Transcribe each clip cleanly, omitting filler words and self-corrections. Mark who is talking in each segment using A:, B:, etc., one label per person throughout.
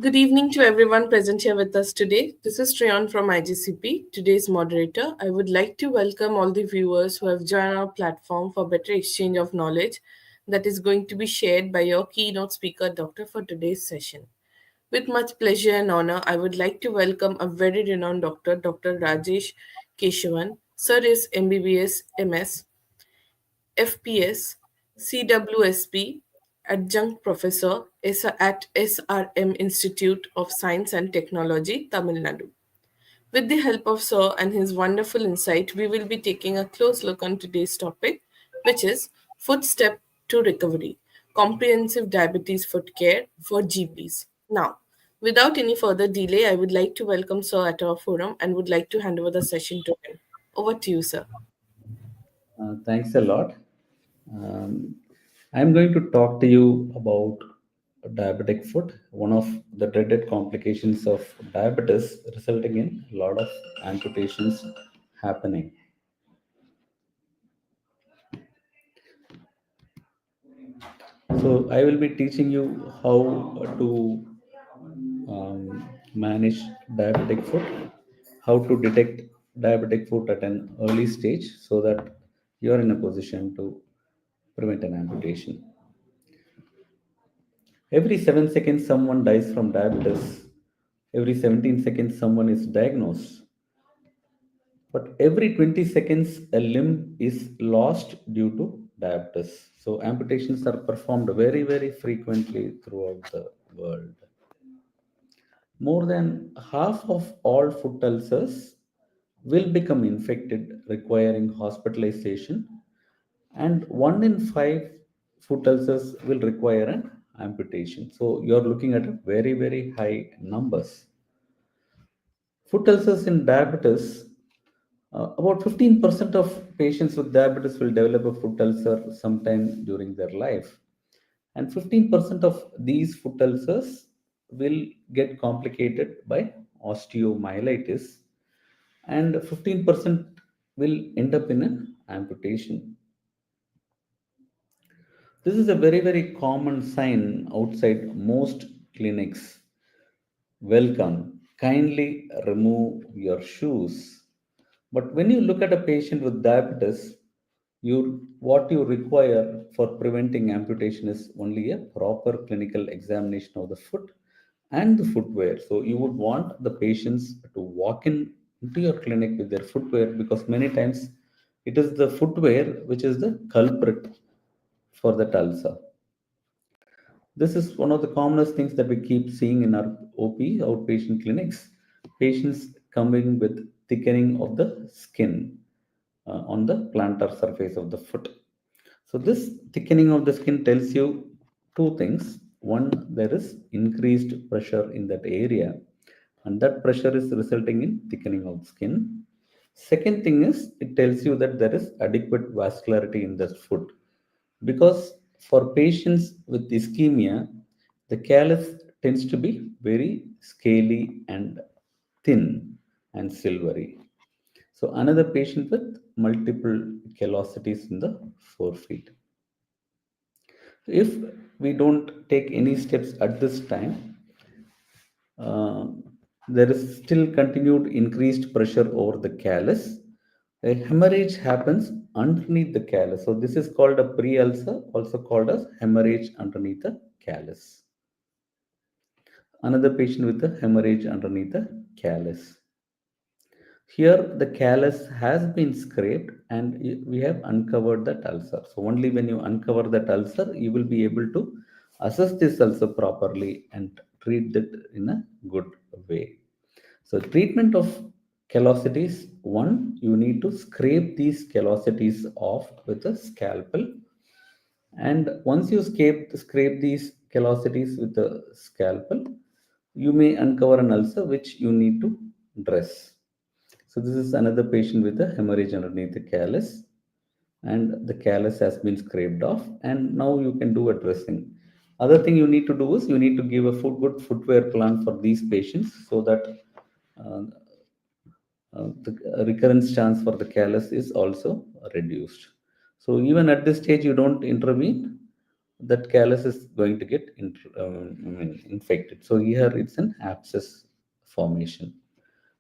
A: Good evening to everyone present here with us today. This is Treon from IGCP, today's moderator. I would like to welcome all the viewers who have joined our platform for better exchange of knowledge that is going to be shared by your keynote speaker, Doctor, for today's session. With much pleasure and honor, I would like to welcome a very renowned doctor, Dr. Rajesh Keshavan. Sir is MBBS MS FPS, CWSP, Adjunct Professor at SRM Institute of Science and Technology, Tamil Nadu. With the help of Sir and his wonderful insight, we will be taking a close look on today's topic, which is Footstep to Recovery, Comprehensive Diabetes Foot Care for GPs. Now, without any further delay, I would like to welcome Sir at our forum and would like to hand over the session to him. Over to you, sir.
B: Thanks a lot. Um, I'm going to talk to you about diabetic foot, one of the dreaded complications of diabetes, resulting in a lot of amputations happening. So, I will be teaching you how to manage diabetic foot, how to detect diabetic foot at an early stage so that you are in a position to prevent an amputation. Every 7 seconds, someone dies from diabetes. Every 17 seconds, someone is diagnosed. But every 20 seconds, a limb is lost due to diabetes. So, amputations are performed very, very frequently throughout the world. More than half of all foot ulcers will become infected, requiring hospitalization, and 1 in 5 foot ulcers will require an amputation. So you're looking at a very, very high numbers. Foot ulcers in diabetes, about 15% of patients with diabetes will develop a foot ulcer sometime during their life. And 15% of these foot ulcers will get complicated by osteomyelitis, and 15% will end up in an amputation. This is a very, very common sign outside most clinics. Welcome. Kindly remove your shoes. But when you look at a patient with diabetes, what you require for preventing amputation is only a proper clinical examination of the foot and the footwear. So you would want the patients to walk into your clinic with their footwear, because many times it is the footwear which is the culprit for that ulcer. This is one of the commonest things that we keep seeing in our OP, outpatient clinics. Patients coming with thickening of the skin on the plantar surface of the foot. So, this thickening of the skin tells you two things. One, there is increased pressure in that area, and that pressure is resulting in thickening of skin. Second thing is, it tells you that there is adequate vascularity in the foot, because for patients with ischemia, the callus tends to be very scaly and thin and silvery. So another patient with multiple callosities in the forefeet. If we don't take any steps at this time, uh, there is still continued increased pressure over the callus. A hemorrhage happens underneath the callus. So this is called a pre-ulcer, also called as hemorrhage underneath the callus. Another patient with a hemorrhage underneath the callus. Here the callus has been scraped and we have uncovered that ulcer. So only when you uncover that ulcer, you will be able to assess this ulcer properly and treat it in a good way. So treatment of callosities, one, you need to scrape these callosities off with a scalpel. And once you scrape these callosities with a scalpel, you may uncover an ulcer which you need to dress. So this is another patient with a hemorrhage underneath the callus, and the callus has been scraped off, and now you can do a dressing. Other thing you need to do is you need to give a good footwear plan for these patients so that uh, the recurrence chance for the callus is also reduced. So even at this stage, you don't intervene. that callus is going to get infected. So here it's an abscess formation.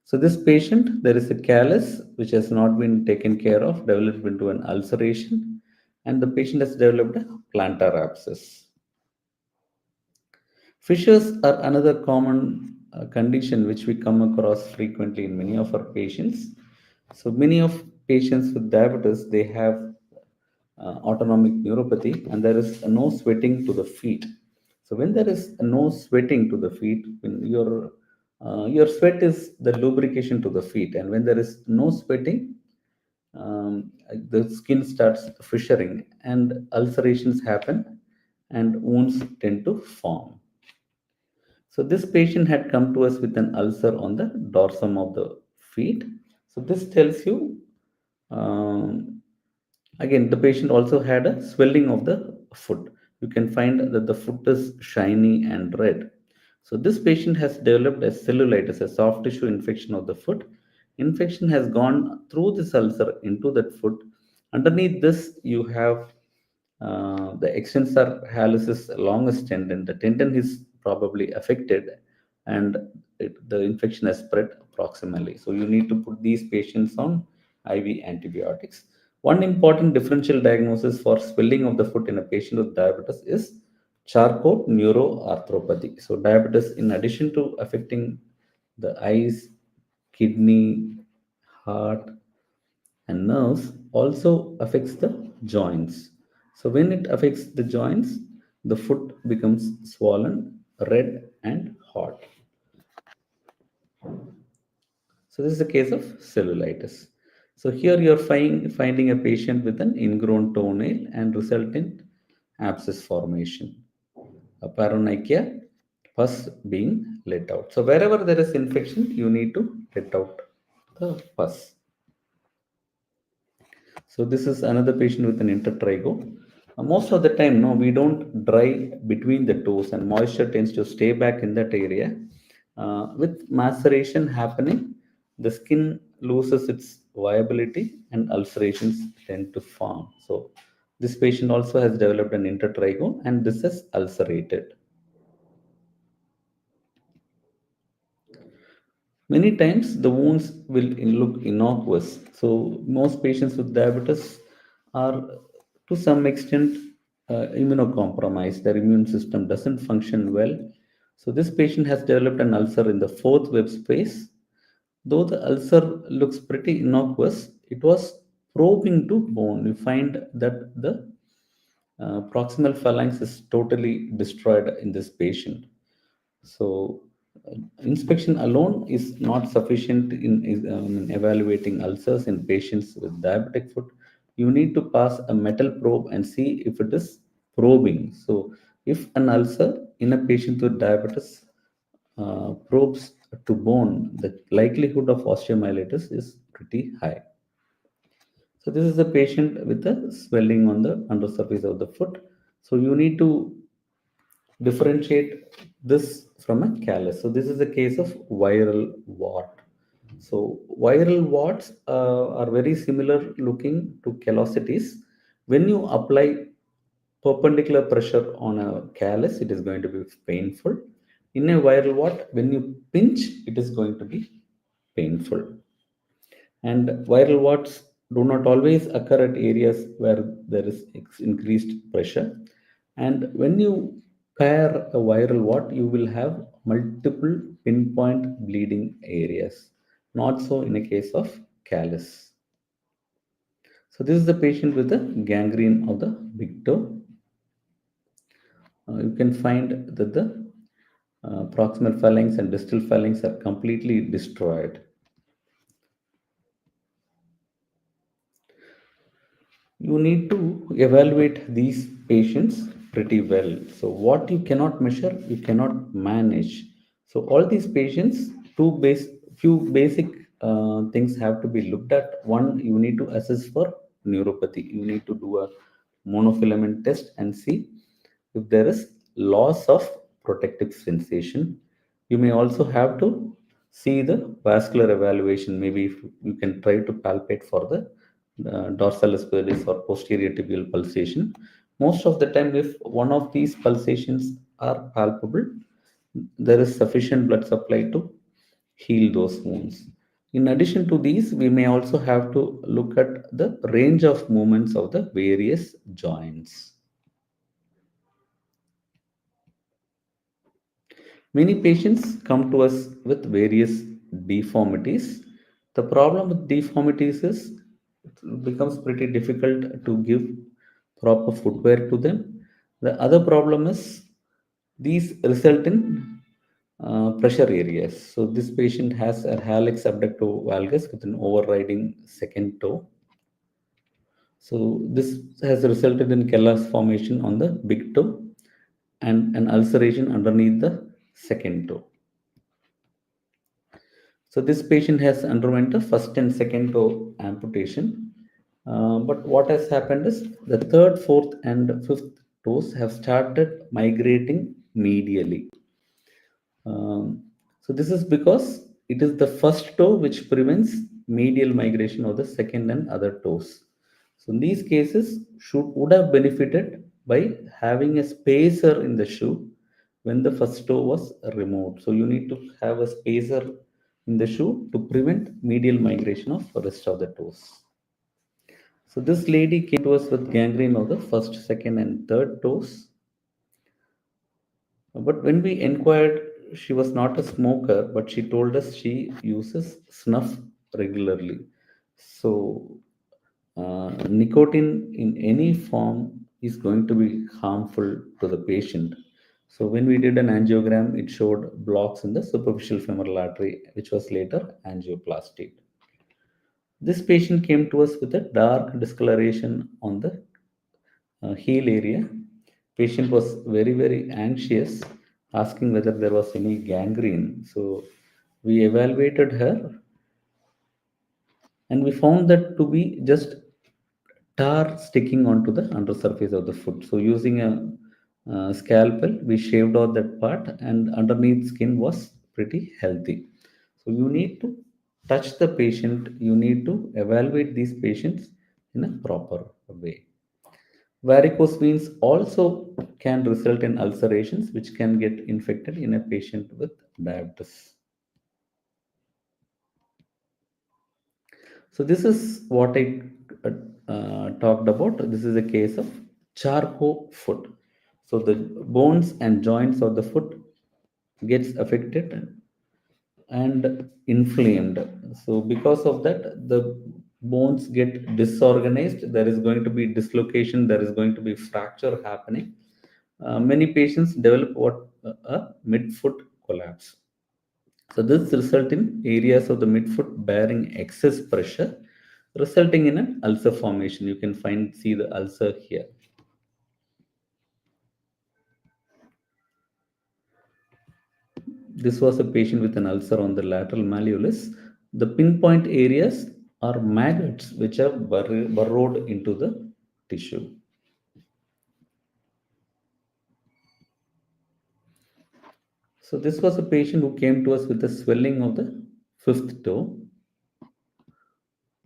B: So this patient, there is a callus which has not been taken care of, developed into an ulceration, and the patient has developed a plantar abscess. Fissures are another common condition which we come across frequently in many of our patients. So many of patients with diabetes, they have autonomic neuropathy, and there is no sweating to the feet. So when there is no sweating to the feet, when your sweat is the lubrication to the feet, and when there is no sweating, the skin starts fissuring and ulcerations happen and wounds tend to form. So this patient had come to us with an ulcer on the dorsum of the feet. So this tells you, um, again, the patient also had a swelling of the foot. You can find that the foot is shiny and red. So this patient has developed a cellulitis, a soft tissue infection of the foot. Infection has gone through this ulcer into that foot. Underneath this, you have the extensor hallucis longus tendon. The tendon is probably affected, and the infection has spread proximally. So you need to put these patients on IV antibiotics. One important differential diagnosis for swelling of the foot in a patient with diabetes is Charcot neuroarthropathy. So diabetes, in addition to affecting the eyes, kidney, heart, and nerves, also affects the joints. So when it affects the joints, the foot becomes swollen, red, and hot. So this is a case of cellulitis. So here you're finding a patient with an ingrown toenail and resultant abscess formation, a paronychia, pus being let out. So wherever there is infection, you need to let out the pus. So this is another patient with an intertrigo. Most of the time, no, we don't dry between the toes, and moisture tends to stay back in that area. With maceration happening, the skin loses its viability, and ulcerations tend to form. So this patient also has developed an intertrigo, and this is ulcerated. Many times the wounds will look innocuous. So most patients with diabetes are to some extent immunocompromised. Their immune system doesn't function well. So this patient has developed an ulcer in the fourth web space. Though the ulcer looks pretty innocuous, it was probing to bone. You find that the proximal phalanx is totally destroyed in this patient. So, inspection alone is not sufficient in evaluating ulcers in patients with diabetic foot. You need to pass a metal probe and see if it is probing. So, if an ulcer in a patient with diabetes probes to bone, the likelihood of osteomyelitis is pretty high. So, this is a patient with a swelling on the undersurface of the foot. So, you need to differentiate this from a callus. So this is a case of viral wart. So viral warts are very similar looking to callosities. When you apply perpendicular pressure on a callus, it is going to be painful. In a viral wart, when you pinch, it is going to be painful. And viral warts do not always occur at areas where there is increased pressure. And when you pair a viral wart, you will have multiple pinpoint bleeding areas. Not so in a case of callus. So this is the patient with the gangrene of the big toe. You can find that the proximal phalanx and distal phalanx are completely destroyed. You need to evaluate these patients pretty well. So what you cannot measure, you cannot manage. So all these patients, few basic things have to be looked at. One, you need to assess for neuropathy. You need to do a monofilament test and see if there is loss of protective sensation. You may also have to see the vascular evaluation. Maybe if you can try to palpate for the dorsal asperalis or posterior tibial pulsation. Most of the time, if one of these pulsations are palpable, there is sufficient blood supply to heal those wounds. In addition to these, we may also have to look at the range of movements of the various joints. Many patients come to us with various deformities. The problem with deformities is it becomes pretty difficult to give proper footwear to them. The other problem is these result in pressure areas. So this patient has a hallux abductor valgus with an overriding second toe. So this has resulted in callus formation on the big toe and an ulceration underneath the second toe. So this patient has underwent the first and second toe amputation. But what has happened is the third, fourth, and fifth toes have started migrating medially. Um, so this is because it is the first toe which prevents medial migration of the second and other toes. So in these cases, should would have benefited by having a spacer in the shoe when the first toe was removed. So you need to have a spacer in the shoe to prevent medial migration of the rest of the toes. So this lady came to us with gangrene of the first, second, and third toes. But when we inquired, she was not a smoker, but she told us she uses snuff regularly. So, nicotine in any form is going to be harmful to the patient. So, when we did an angiogram, it showed blocks in the superficial femoral artery, which was later angioplasty. This patient came to us with a dark discoloration on the heel area. Patient was very anxious, asking whether there was any gangrene. So we evaluated her, and we found that to be just tar sticking onto the undersurface of the foot. So using a scalpel, we shaved out that part, and underneath skin was pretty healthy. So you need to touch the patient. You need to evaluate these patients in a proper way. Varicose veins also can result in ulcerations, which can get infected in a patient with diabetes. So this is what I talked about. This is a case of charco foot. So the bones and joints of the foot gets affected and inflamed. So because of that, the bones get disorganized. There is going to be dislocation. There is going to be fracture happening. Many patients develop what a midfoot collapse. So this result in areas of the midfoot bearing excess pressure, resulting in an ulcer formation. You can see the ulcer here. This was a patient with an ulcer on the lateral malleolus. The pinpoint areas are maggots which have burrowed into the tissue. So this was a patient who came to us with a swelling of the fifth toe.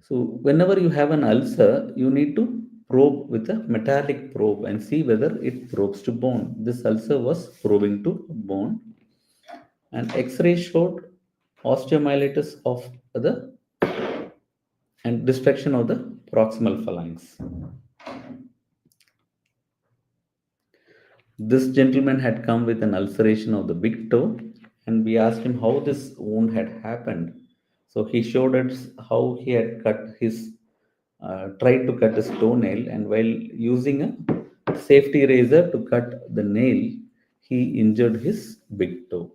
B: So whenever you have an ulcer, you need to probe with a metallic probe and see whether it probes to bone. This ulcer was probing to bone, and X-ray showed osteomyelitis of the and destruction of the proximal phalanx. This gentleman had come with an ulceration of the big toe, and we asked him how this wound had happened. So he showed us how he had tried to cut his toenail, and while using a safety razor to cut the nail, he injured his big toe.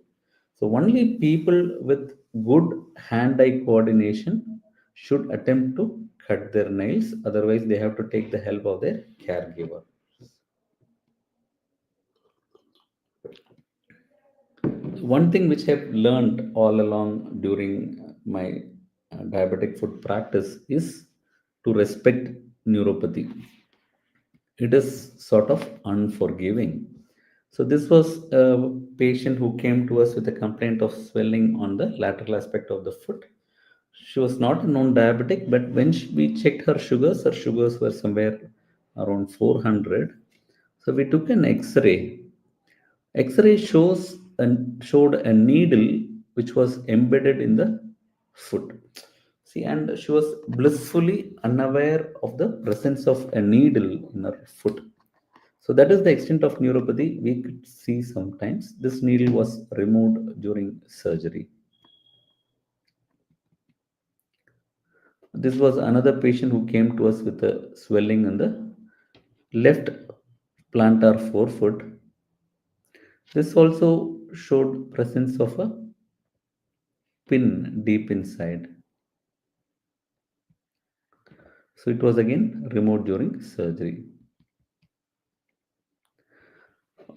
B: So only people with good hand-eye coordination should attempt to cut their nails. Otherwise, they have to take the help of their caregiver. One thing which I've learned all along during my diabetic foot practice is to respect neuropathy. It is sort of unforgiving. So this was a patient who came to us with a complaint of swelling on the lateral aspect of the foot. She was not a known diabetic, but when we checked her sugars were somewhere around 400. So we took an X-ray. X-ray showed a needle which was embedded in the foot. See, and she was blissfully unaware of the presence of a needle in her foot. So that is the extent of neuropathy we could see sometimes. This needle was removed during surgery. This was another patient who came to us with a swelling in the left plantar forefoot. This also showed presence of a pin deep inside. So it was again removed during surgery.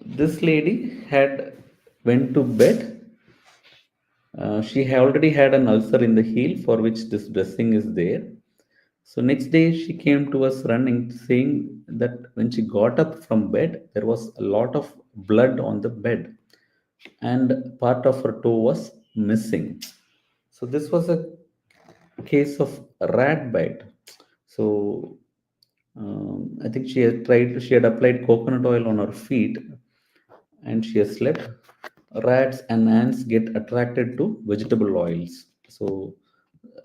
B: This lady had went to bed. She had already had an ulcer in the heel for which this dressing is there. So next day she came to us running, saying that when she got up from bed, there was a lot of blood on the bed, and part of her toe was missing. So this was a case of rat bite. So I think she had applied coconut oil on her feet and she has slept. Rats and ants get attracted to vegetable oils. So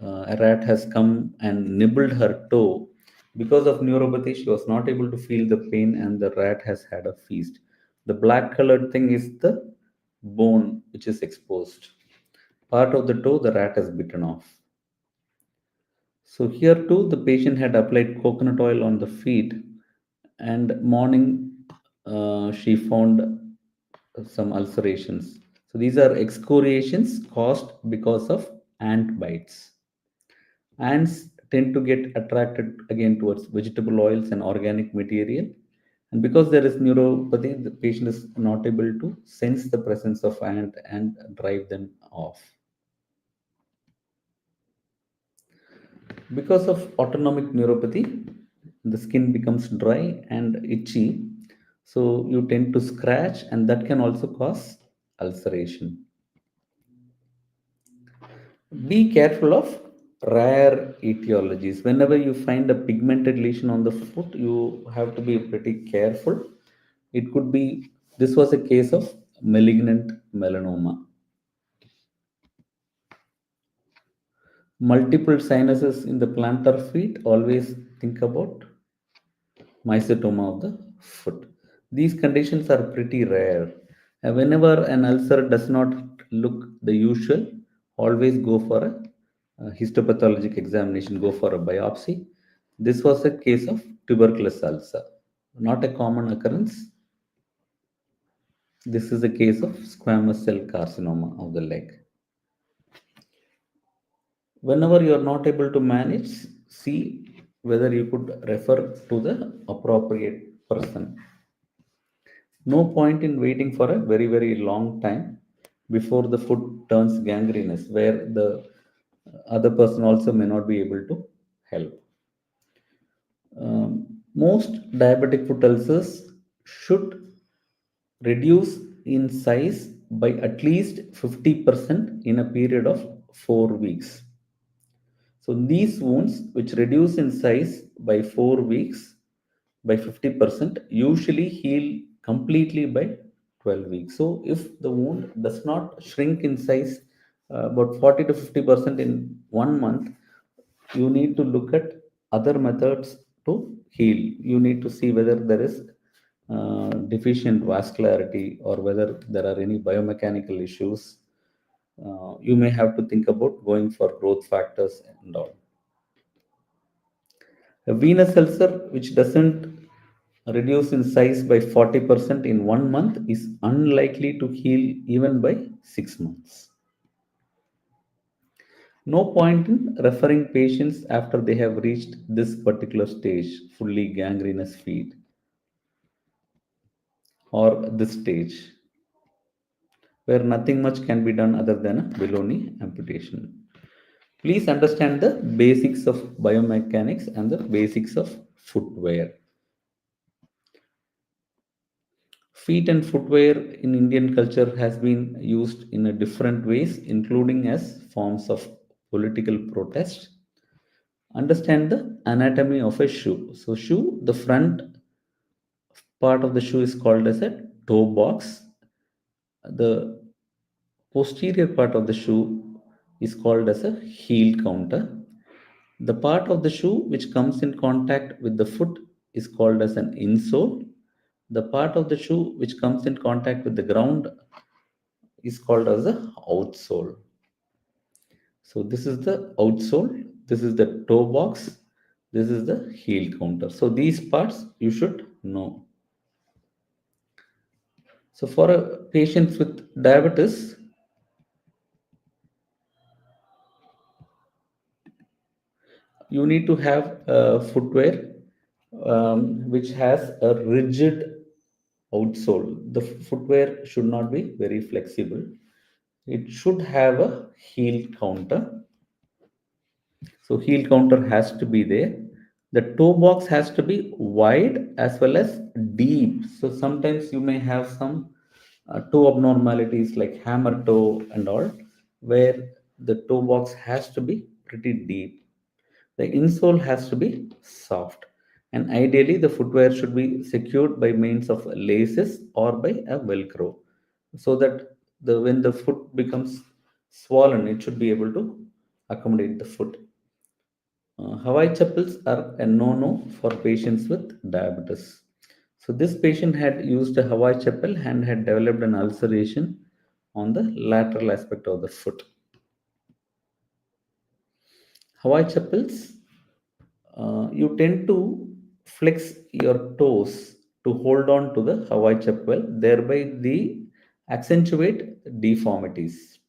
B: a rat has come and nibbled her toe. Because of neuropathy, she was not able to feel the pain, and the rat has had a feast. The black colored thing is the bone which is exposed. Part of the toe the rat has bitten off. So here too, the patient had applied coconut oil on the feet, and morning she found some ulcerations. So these are excoriations caused because of ant bites. Ants tend to get attracted again towards vegetable oils and organic material. And because there is neuropathy, the patient is not able to sense the presence of ant and drive them off. Because of autonomic neuropathy, the skin becomes dry and itchy. So you tend to scratch, and that can also cause ulceration. Be careful of rare etiologies. Whenever you find a pigmented lesion on the foot, you have to be pretty careful. It could be, this was a case of malignant melanoma. Multiple sinuses in the plantar feet, always think about mycetoma of the foot. These conditions are pretty rare. And whenever an ulcer does not look the usual, always go for a histopathologic examination, go for a biopsy. This was a case of tuberculous ulcer, not a common occurrence. This is a case of squamous cell carcinoma of the leg. Whenever you are not able to manage, see whether you could refer to the appropriate person. No point in waiting for a very, very long time before the foot turns gangrenous, where the other person also may not be able to help. Most diabetic foot ulcers should reduce in size by at least 50% in a period of 4 weeks. So these wounds, which reduce in size by 4 weeks by 50%, usually heal completely by 12 weeks. So if the wound does not shrink in size about 40 to 50% in 1 month, you need to look at other methods to heal. You need to see whether there is deficient vascularity or whether there are any biomechanical issues. You may have to think about going for growth factors and all. A venous ulcer which doesn't reduce in size by 40% in 1 month is unlikely to heal even by 6 months. No point in referring patients after they have reached this particular stage, fully gangrenous feet, or this stage, where nothing much can be done other than a below knee amputation. Please understand the basics of biomechanics and the basics of footwear. Feet and footwear in Indian culture has been used in a different ways, including as forms of political protest. Understand the anatomy of a shoe. So shoe, the front part of the shoe is called as a toe box. The posterior part of the shoe is called as a heel counter. The part of the shoe which comes in contact with the foot is called as an insole. The part of the shoe which comes in contact with the ground is called as the outsole. So this is the outsole, this is the toe box, this is the heel counter. So these parts you should know. So for a patient with diabetes, you need to have a footwear which has a rigid outsole. The footwear should not be very flexible. It should have a heel counter. So heel counter has to be there. The toe box has to be wide as well as deep. So sometimes you may have some toe abnormalities like hammer toe and all, where the toe box has to be pretty deep. The insole has to be soft. And ideally, the footwear should be secured by means of laces or by a velcro, so that when the foot becomes swollen, it should be able to accommodate the foot. Hawaii chappals are a no-no for patients with diabetes. So this patient had used a Hawaii chappal and had developed an ulceration on the lateral aspect of the foot. Hawaii chappals, you tend to flex your toes to hold on to the Hawaii chapel, thereby the accentuate deformities.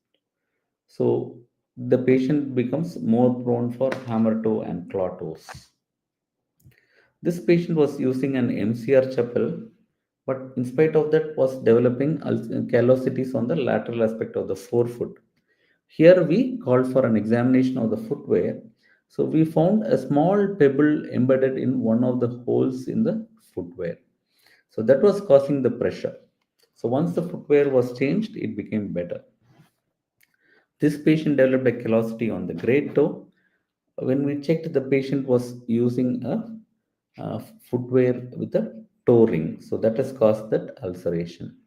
B: So the patient becomes more prone for hammer toe and claw toes. This patient was using an MCR chapel, but in spite of that was developing callosities on the lateral aspect of the forefoot. Here we called for an examination of the footwear. So we found a small pebble embedded in one of the holes in the footwear. So that was causing the pressure. So once the footwear was changed, it became better. This patient developed a callosity on the great toe. When we checked, the patient was using a footwear with a toe ring. So that has caused that ulceration.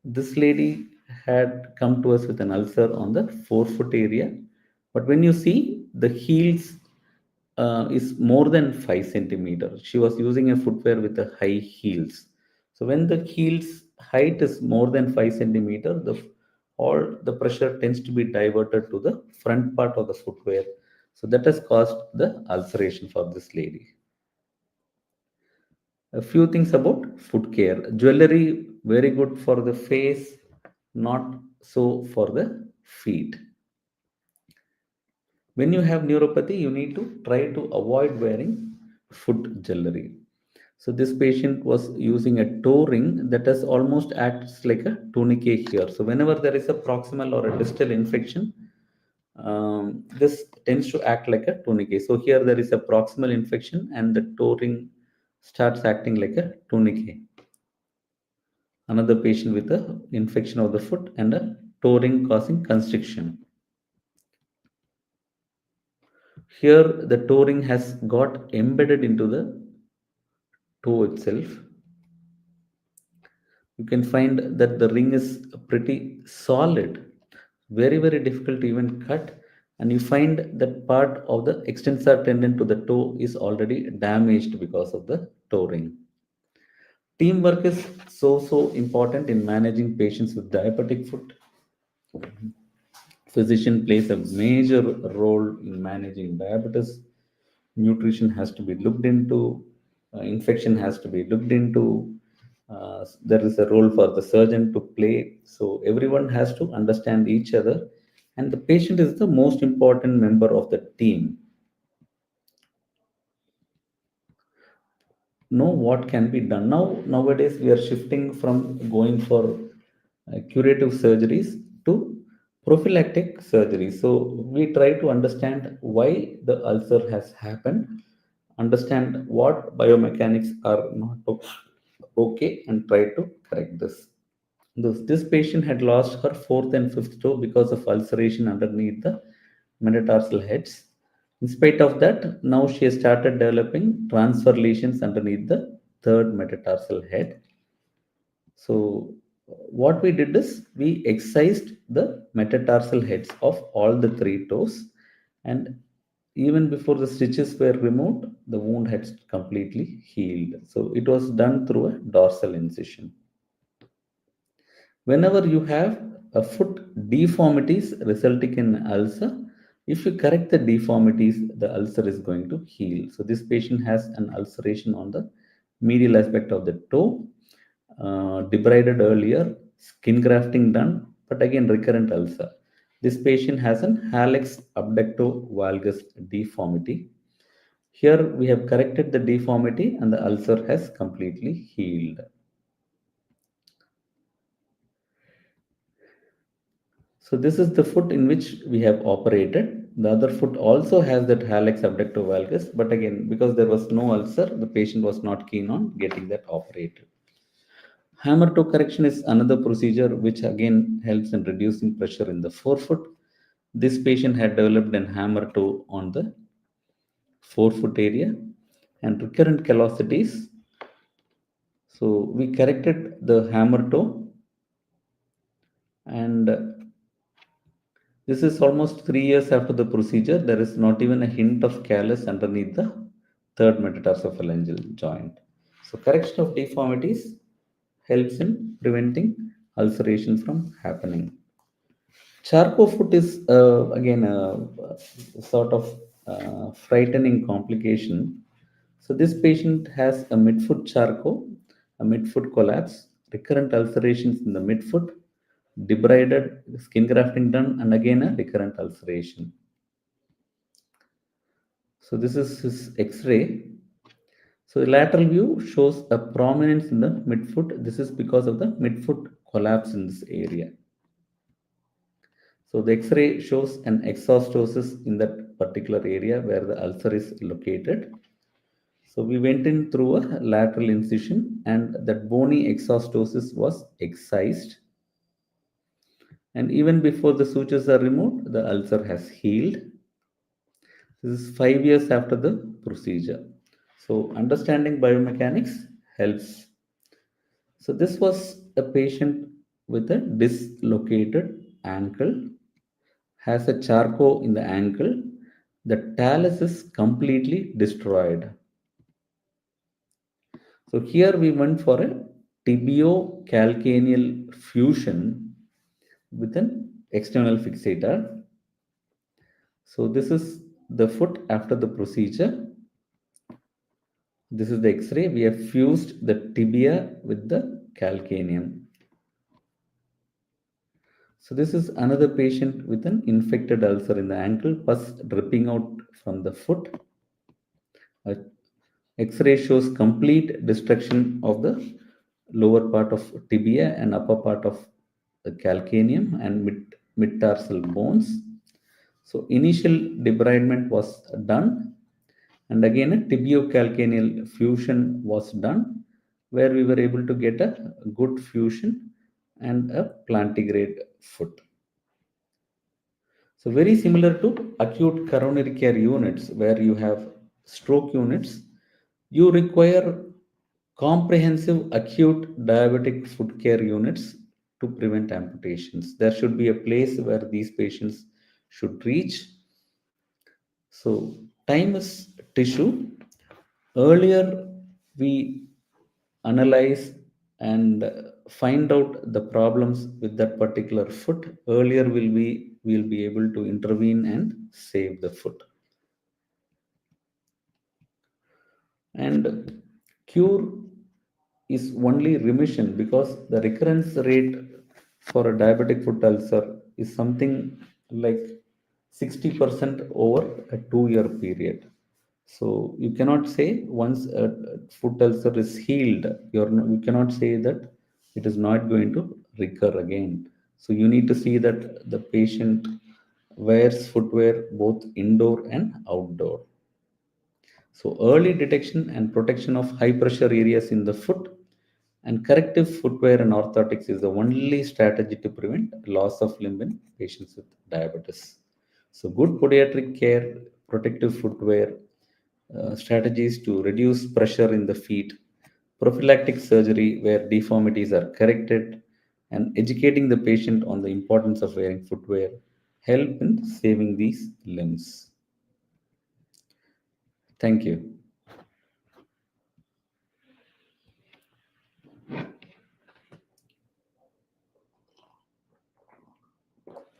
B: This lady had come to us with an ulcer on the forefoot area, but when you see the heels is more than 5 centimeters. She was using a footwear with a high heels. So when the heels height is more than 5 centimeters, all the pressure tends to be diverted to the front part of the footwear. So that has caused the ulceration for this lady. A few things about foot care. Jewelry, very good for the face, not so for the feet. When you have neuropathy, you need to try to avoid wearing foot jewelry. So this patient was using a toe ring that has almost acts like a tourniquet here. So whenever there is a proximal or a distal infection, this tends to act like a tourniquet. So here there is a proximal infection and the toe ring starts acting like a tourniquet. Another patient with a infection of the foot and a toe ring causing constriction. Here the toe ring has got embedded into the toe itself. You can find that the ring is pretty solid, very difficult to even cut, and you find that part of the extensor tendon to the toe is already damaged because of the toe ring. Teamwork is so important in managing patients with diabetic foot. Physician plays a major role in managing diabetes. Nutrition has to be looked into, infection has to be looked into. There is a role for the surgeon to play. So everyone has to understand each other, and the patient is the most important member of the team. Know what can be done. Nowadays we are shifting from going for curative surgeries to prophylactic surgery. So we try to understand why the ulcer has happened, understand what biomechanics are not okay, and try to correct this. This patient had lost her fourth and fifth toe because of ulceration underneath the metatarsal heads. In spite of that, now she has started developing transfer lesions underneath the third metatarsal head. So what we did is we excised the metatarsal heads of all the three toes, and even before the stitches were removed, the wound had completely healed. So it was done through a dorsal incision. Whenever you have a foot deformities resulting in ulcer, if you correct the deformities, the ulcer is going to heal. So this patient has an ulceration on the medial aspect of the toe, debrided earlier, skin grafting done, but again recurrent ulcer. This patient has an hallux abductor valgus deformity. Here we have corrected the deformity and the ulcer has completely healed. So this is the foot in which we have operated. The other foot also has that hallux abductor valgus, but again, because there was no ulcer, the patient was not keen on getting that operated. Hammer toe correction is another procedure which again helps in reducing pressure in the forefoot. This patient had developed an hammer toe on the forefoot area and recurrent callosities. So we corrected the hammer toe, and this is almost 3 years after the procedure. There is not even a hint of callus underneath the third metatarsophalangeal joint. So, correction of deformities helps in preventing ulceration from happening. Charcot foot is again a sort of frightening complication. So, this patient has a midfoot charcot, a midfoot collapse, recurrent ulcerations in the midfoot, debrided skin grafting done, and again a recurrent ulceration. So this is his X-ray. So the lateral view shows a prominence in the midfoot. This is because of the midfoot collapse in this area. So the X-ray shows an exostosis in that particular area where the ulcer is located. So we went in through a lateral incision, and that bony exostosis was excised. And even before the sutures are removed, the ulcer has healed. This is 5 years after the procedure. So understanding biomechanics helps. So this was a patient with a dislocated ankle, has a charcot in the ankle. The talus is completely destroyed. So here we went for a tibiocalcaneal fusion with an external fixator. So this is the foot after the procedure. This is the X-ray. We have fused the tibia with the calcaneum. So this is another patient with an infected ulcer in the ankle, pus dripping out from the foot. A X-ray shows complete destruction of the lower part of tibia and upper part of the calcaneum and mid-tarsal bones. So initial debridement was done, and again a tibiocalcaneal fusion was done, where we were able to get a good fusion and a plantigrade foot. So very similar to acute coronary care units where you have stroke units, you require comprehensive acute diabetic foot care units to prevent amputations. There should be a place where these patients should reach. So time is tissue. Earlier we analyze and find out the problems with that particular foot, earlier will be able to intervene and save the foot. And cure is only remission, because the recurrence rate for a diabetic foot ulcer is something like 60% over a 2 year period. So you cannot say once a foot ulcer is healed, you cannot say that it is not going to recur again. So you need to see that the patient wears footwear both indoor and outdoor. So early detection and protection of high pressure areas in the foot and corrective footwear and orthotics is the only strategy to prevent loss of limb in patients with diabetes. So good podiatric care, protective footwear, strategies to reduce pressure in the feet, prophylactic surgery where deformities are corrected, and educating the patient on the importance of wearing footwear help in saving these limbs. Thank you.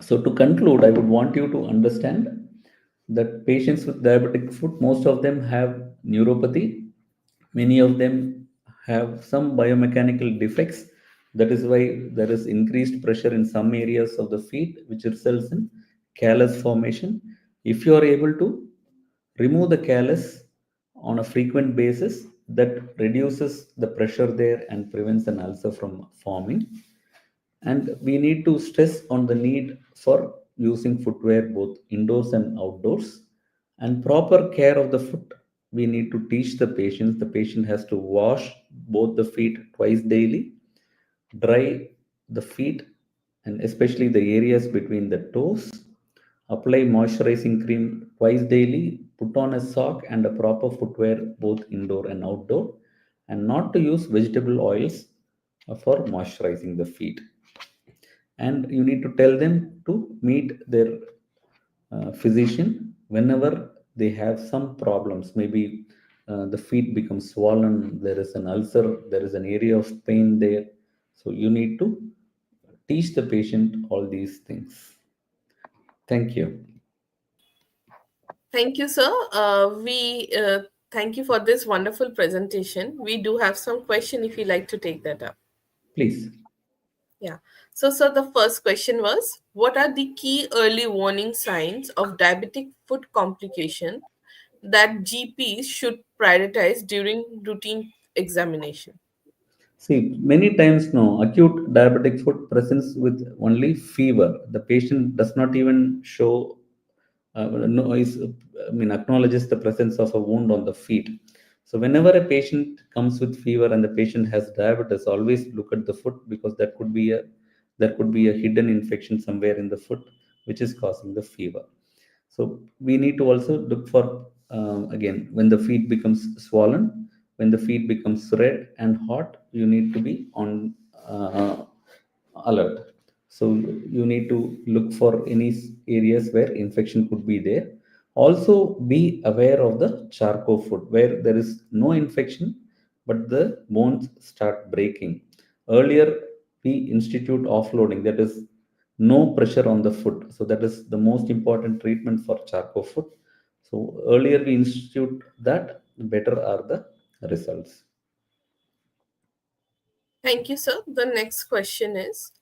B: So, to conclude, I would want you to understand that patients with diabetic foot, most of them have neuropathy, many of them have some biomechanical defects. That is why there is increased pressure in some areas of the feet, which results in callus formation. If you are able to remove the callus on a frequent basis, that reduces the pressure there and prevents an ulcer from forming. And we need to stress on the need for using footwear both indoors and outdoors, and proper care of the foot. We need to teach the patient has to wash both the feet twice daily, dry the feet and especially the areas between the toes, apply moisturizing cream twice daily, put on a sock and a proper footwear both indoor and outdoor, and not to use vegetable oils for moisturizing the feet. And you need to tell them to meet their physician whenever they have some problems. Maybe the feet become swollen, there is an ulcer, there is an area of pain there. So you need to teach the patient all these things. Thank you.
A: Thank you, sir. We thank you for this wonderful presentation. We do have some question if you like to take that up.
B: Please.
A: Yeah. So, sir, the first question was, what are the key early warning signs of diabetic foot complication that GPs should prioritize during routine examination?
B: See, many times no, acute diabetic foot presents with only fever. The patient does not even show, no, I mean, acknowledges the presence of a wound on the feet. So, whenever a patient comes with fever and the patient has diabetes, always look at the foot because there could be a hidden infection somewhere in the foot which is causing the fever. So we need to also look for again when the feet becomes swollen, when the feet becomes red and hot, you need to be on alert. So you need to look for any areas where infection could be there. Also be aware of the charcoal foot where there is no infection but the bones start breaking. Earlier we institute offloading, that is no pressure on the foot. So that is the most important treatment for charcoal foot. So earlier we institute that, better are the results.
A: Thank you, sir. The next question is,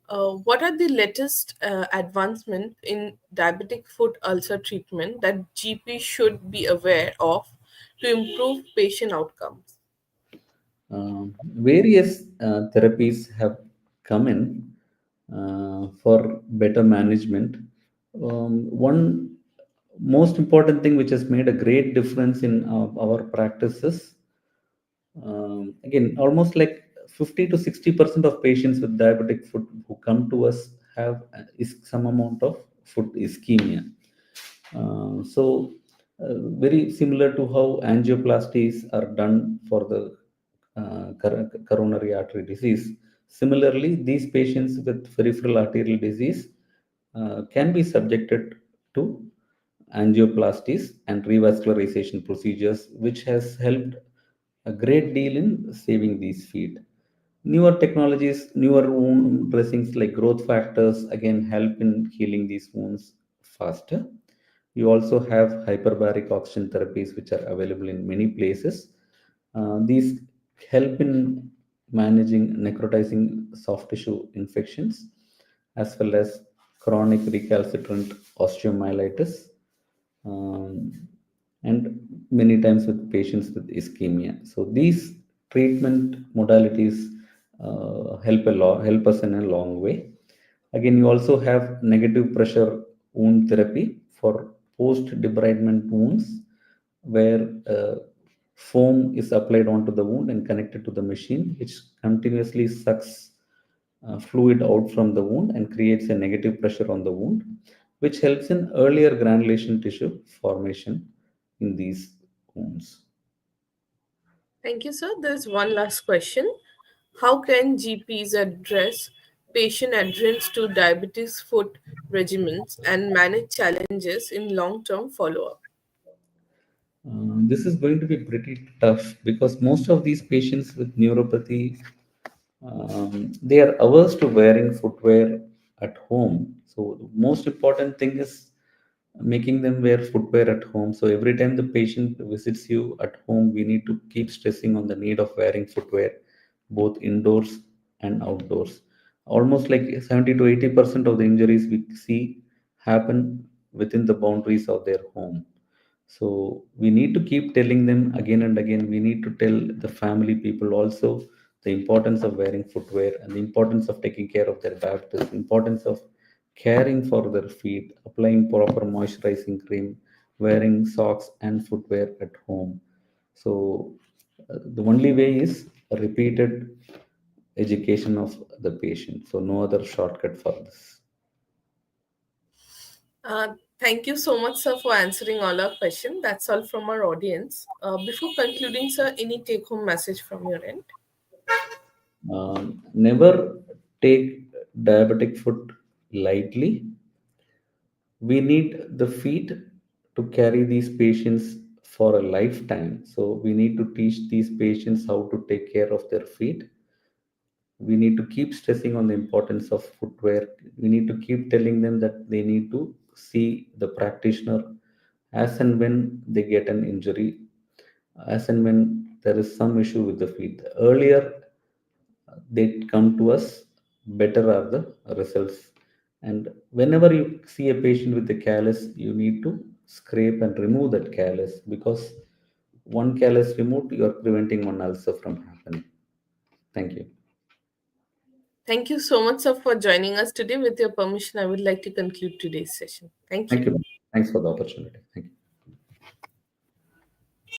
A: what are the latest advancement in diabetic foot ulcer treatment that GP should be aware of to improve patient outcomes?
B: Various therapies have come in for better management. One most important thing which has made a great difference in our practices, again, almost like 50 to 60% of patients with diabetic foot who come to us have is some amount of foot ischemia. Very similar to how angioplasties are done for the coronary artery disease. Similarly, these patients with peripheral arterial disease can be subjected to angioplasties and revascularization procedures, which has helped a great deal in saving these feet. Newer technologies, newer wound dressings like growth factors again help in healing these wounds faster. You also have hyperbaric oxygen therapies, which are available in many places. These help in managing necrotizing soft tissue infections as well as chronic recalcitrant osteomyelitis, um, and many times with patients with ischemia. So these treatment modalities help us in a long way. Again, you also have negative pressure wound therapy for post debridement wounds, where foam is applied onto the wound and connected to the machine, which continuously sucks fluid out from the wound and creates a negative pressure on the wound, which helps in earlier granulation tissue formation in these wounds.
A: Thank you, sir. There's one last question. How can GPs address patient adherence to diabetes food regimens and manage challenges in long term follow up?
B: This is going to be pretty tough because most of these patients with neuropathy, they are averse to wearing footwear at home. So the most important thing is making them wear footwear at home. So every time the patient visits you at home, we need to keep stressing on the need of wearing footwear, both indoors and outdoors. Almost like 70 to 80% of the injuries we see happen within the boundaries of their home. So we need to keep telling them again and again. We need to tell the family people also the importance of wearing footwear and the importance of taking care of their diabetes, importance of caring for their feet, applying proper moisturizing cream, wearing socks and footwear at home. So the only way is a repeated education of the patient. So no other shortcut for this.
A: Thank you so much, sir, for answering all our questions. That's all from our audience. Before concluding, sir, any take home message from your end?
B: Never take diabetic foot lightly. We need the feet to carry these patients for a lifetime. So we need to teach these patients how to take care of their feet. We need to keep stressing on the importance of footwear. We need to keep telling them that they need to see the practitioner as and when they get an injury, as and when there is some issue with the feet. The earlier they come to us, better are the results. And whenever you see a patient with a callus, you need to scrape and remove that callus, because one callus removed, you are preventing one ulcer from happening. Thank you.
A: Thank you so much, sir, for joining us today. With your permission, I would like to conclude today's session. Thank
B: Thank
A: you.
B: you. Thanks for the opportunity. Thank you.